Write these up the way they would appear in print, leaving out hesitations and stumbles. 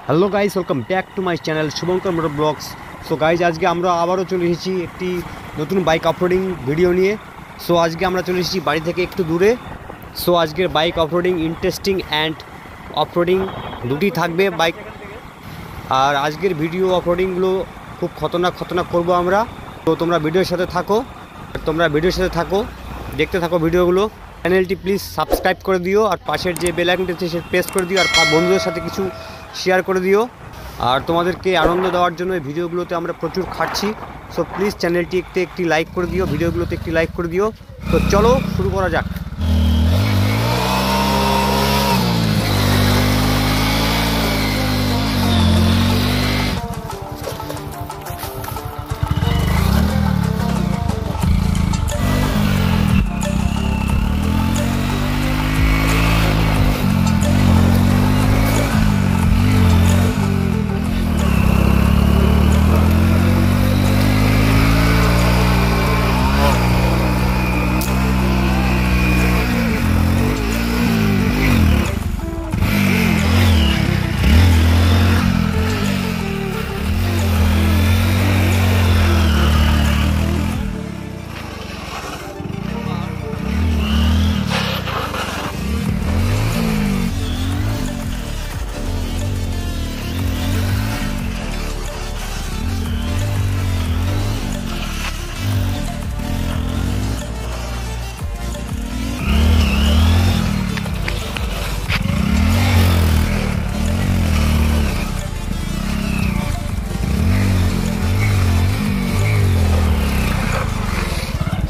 Hello guys, welcome back to my channel Shubhankar motor blogs. So guys, আজকে আমরা আবারও চলে এসেছি একটি নতুন বাইক অফরোডিং ভিডিও নিয়ে। সো আজকে আমরা চলে এসেছি বাড়ি থেকে একটু দূরে। সো আজকের bike off-roading interesting and off-roading দুটি থাকবে বাইক। আর আজকের ভিডিও অফরোডিংগুলো খুব খতরনাক করবো আমরা। তো তোমরা ভিডিওর সাথে থাকো, দেখতে থাকো ভিডিওগুলো। চ্যানেলটি প্লিজ সাবস্ক্রাইব করে দিও, আর পাশের যে বেল আইকনটি আছে সেটা প্রেস করে দিও, আর বন্ধুদের সাথে কিছু শেয়ার করে দিও। আর তোমাদেরকে আনন্দ দেওয়ার জন্য এই ভিডিওগুলোতে আমরা প্রচুর খাটছি। সো প্লিজ চ্যানেলটি একটি লাইক করে দিও, ভিডিওগুলোতে একটি লাইক করে দিও। তো চলো শুরু করা যাক।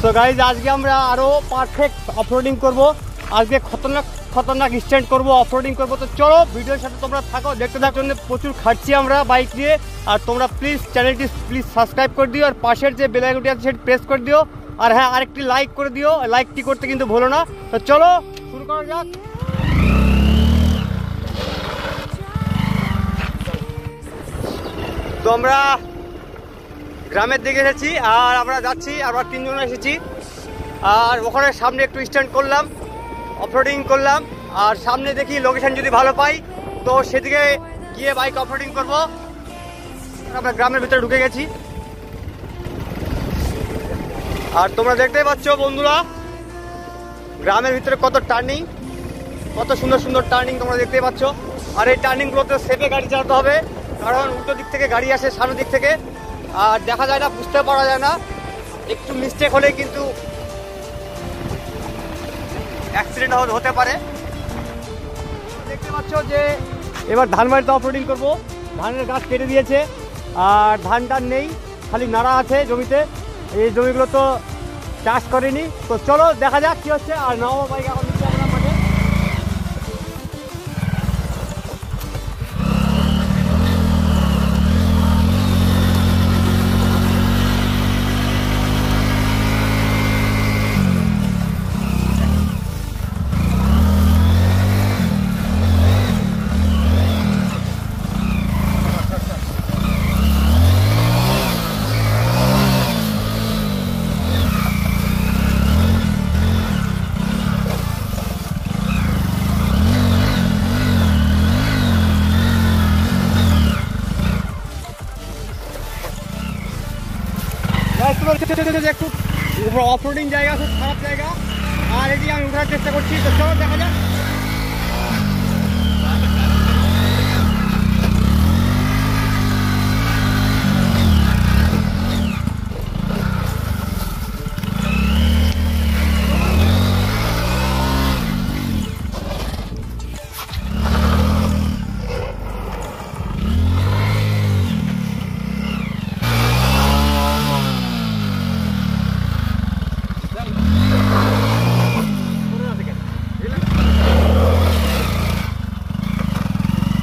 তো গাইজ, আজকে আমরা আরও পারফেক্ট অফরোডিং করব। আজকে খতরনাক স্ট্যান্ড করব, অফরোডিং করব। তো চলো ভিডিওর সাথে তোমরা থাকো, দেখতে থাকার জন্য প্রচুর খাটছি আমরা বাইক দিয়ে। আর তোমরা প্লিজ চ্যানেলটি সাবস্ক্রাইব করে দিও, আর পাশের যে বেল আইকনটি আছে সেটা প্রেস করে দিও। আর হ্যাঁ, আরেকটি লাইক করে দিও, লাইকটি করতে কিন্তু ভুলো না। তো চলো শুরু করা যাক। তো আমরা গ্রামের দিকে এসেছি, আর আমরা যাচ্ছি, আমরা তিনজন এসেছি। আর ওখানে সামনে একটু স্ট্যান্ড করলাম, অফরোডিং করলাম। আর সামনে দেখি লোকেশন যদি ভালো পাই তো সেদিকে গিয়ে বাইক অফরোডিং করব। আমরা গ্রামের ভিতরে ঢুকে গেছি, আর তোমরা দেখতেই পাচ্ছ বন্ধুরা, গ্রামের ভিতরে কত টার্নিং, কত সুন্দর টার্নিং তোমরা দেখতেই পাচ্ছ। আর এই টার্নিংগুলোতে সেফে গাড়ি চালাতে হবে, কারণ উল্টো দিক থেকে গাড়ি আসে, সামনের দিক থেকে, আর দেখা যায় না, বুঝতে পারা যায় না। একটু মিস্টেক হলে কিন্তু অ্যাক্সিডেন্ট হতে পারে। দেখতে পাচ্ছ যে এবার ধান বাড়িতে অফরোডিং করবো। ধানের গাছ কেটে দিয়েছে, আর ধান টান নেই, খালি নাড়া আছে জমিতে। এই জমিগুলো তো চাষ করেনি। তো চলো দেখা যাক কী হচ্ছে। আর নাও বাইক এখন নিচে আমরা মাঠে। একটু অফরোডিং জায়গা, খুব খারাপ জায়গা, আর এটি আমি উঠার চেষ্টা করছি। তো চলো দেখা যাক।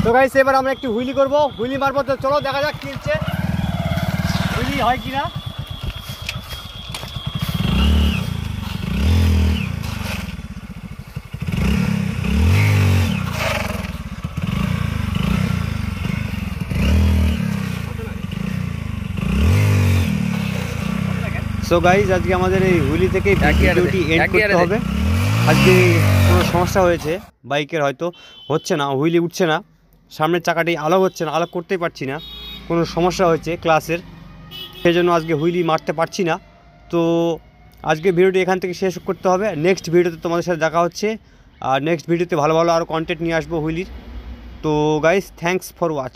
তো গাইস, এবার আমরা একটু হুইলি করবো, হুইলি মারবো। তো চলো দেখা যাক কি হচ্ছে, হুইলি হয় কিনা। সো গাইজ, আজকে আমাদের এই হুইলি থেকে ভিডিওটি এন্ড করতে হবে। আজকে কোনো সমস্যা হয়েছে বাইকের, হয়তো হচ্ছে না, হুইলি উঠছে না। সামনের চাকাটি আলো হচ্ছে না, আলো করতেই পারছি না, কোনো সমস্যা হয়েছে ক্লাসের, সেই জন্য আজকে হুইলি মারতে পারছি না। তো আজকে ভিডিওটি এখান থেকে শেষ করতে হবে। নেক্সট ভিডিওতে তোমাদের সাথে দেখা হচ্ছে, আর নেক্সট ভিডিওতে ভালো ভালো আরও কন্টেন্ট নিয়ে আসবো হুইলির। তো গাইস, থ্যাঙ্কস ফর ওয়াচ।